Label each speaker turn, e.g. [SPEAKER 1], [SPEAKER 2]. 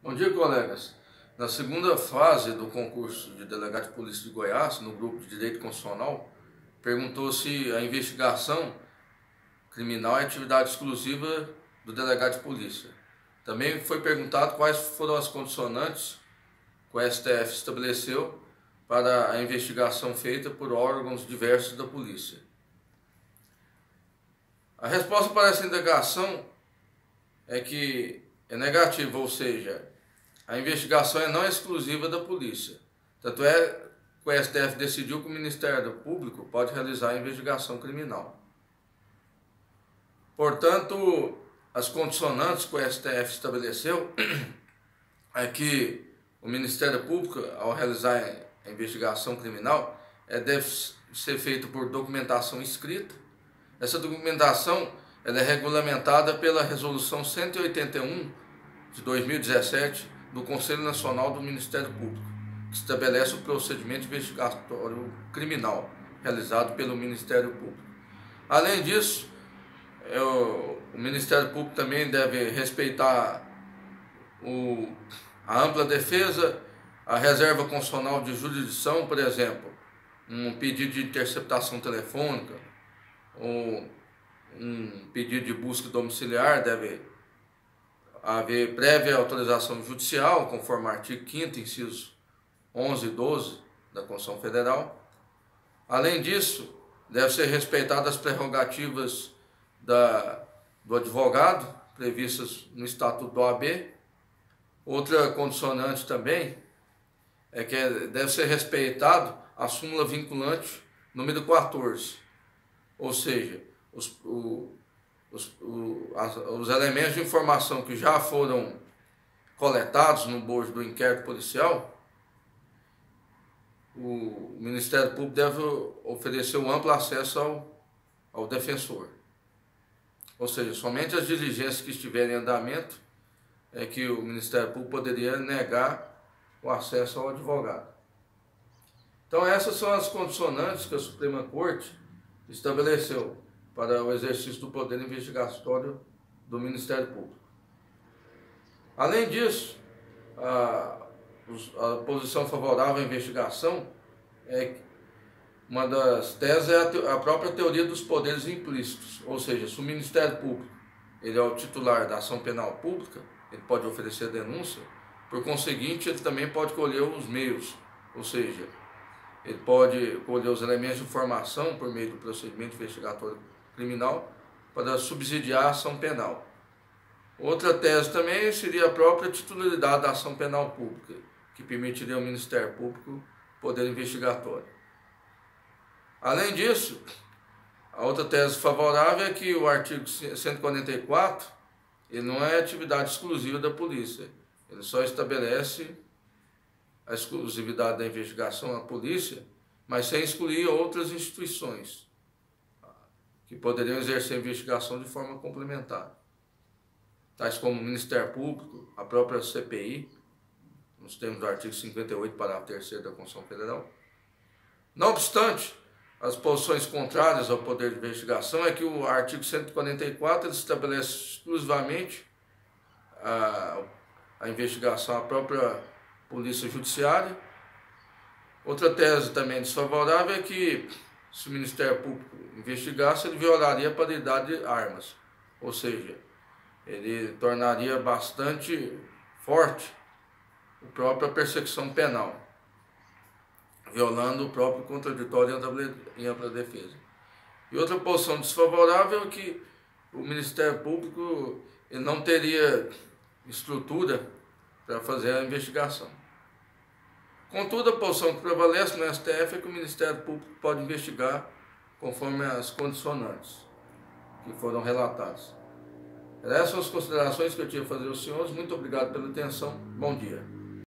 [SPEAKER 1] Bom dia, colegas. Na segunda fase do concurso de delegado de polícia de Goiás, no grupo de Direito Constitucional, perguntou se a investigação criminal é atividade exclusiva do delegado de polícia. Também foi perguntado quais foram as condicionantes que o STF estabeleceu para a investigação feita por órgãos diversos da polícia. A resposta para essa indagação é que é negativa, ou seja, a investigação não é exclusiva da polícia. Tanto é que o STF decidiu que o Ministério Público pode realizar a investigação criminal. Portanto, as condicionantes que o STF estabeleceu é que o Ministério Público, ao realizar a investigação criminal, deve ser feito por documentação escrita. Essa documentação ela é regulamentada pela Resolução 181 de 2017 do Conselho Nacional do Ministério Público, que estabelece o procedimento investigatório criminal realizado pelo Ministério Público. Além disso, o Ministério Público também deve respeitar a ampla defesa, a reserva constitucional de jurisdição, por exemplo, um pedido de interceptação telefônica, ou um pedido de busca domiciliar, deve haver prévia autorização judicial, conforme o artigo 5º, incisos 11 e 12 da Constituição Federal. Além disso, deve ser respeitadas as prerrogativas do advogado, previstas no Estatuto da OAB. Outra condicionante também é que deve ser respeitado a súmula vinculante número 14, ou seja, os elementos de informação que já foram coletados no bojo do inquérito policial, o Ministério Público deve oferecer um amplo acesso ao defensor. Ou seja, somente as diligências que estiverem em andamento é que o Ministério Público poderia negar o acesso ao advogado. Então essas são as condicionantes que a Suprema Corte estabeleceu para o exercício do poder investigatório do Ministério Público. Além disso, a posição favorável à investigação uma das teses é a própria teoria dos poderes implícitos, ou seja, se o Ministério Público ele é o titular da ação penal pública, ele pode oferecer denúncia, por conseguinte, ele também pode colher os meios, ou seja, ele pode colher os elementos de informação por meio do procedimento investigatório criminal para subsidiar a ação penal. Outra tese também seria a própria titularidade da ação penal pública, que permitiria ao Ministério Público poder investigatório. Além disso, a outra tese favorável é que o artigo 144 ele não é atividade exclusiva da polícia, ele só estabelece a exclusividade da investigação à polícia, mas sem excluir outras instituições que poderiam exercer a investigação de forma complementar, tais como o Ministério Público, a própria CPI, nos termos do artigo 58, parágrafo 3º da Constituição Federal. Não obstante, as posições contrárias ao poder de investigação é que o artigo 144 ele estabelece exclusivamente a investigação à própria Polícia Judiciária. Outra tese também desfavorável é que se o Ministério Público investigasse, ele violaria a paridade de armas, ou seja, ele tornaria bastante forte a própria persecução penal, violando o próprio contraditório em ampla defesa. E outra posição desfavorável é que o Ministério Público ele não teria estrutura para fazer a investigação. Contudo, a posição que prevalece no STF é que o Ministério Público pode investigar conforme as condicionantes que foram relatadas. Essas são as considerações que eu tinha a fazer aos senhores. Muito obrigado pela atenção. Bom dia.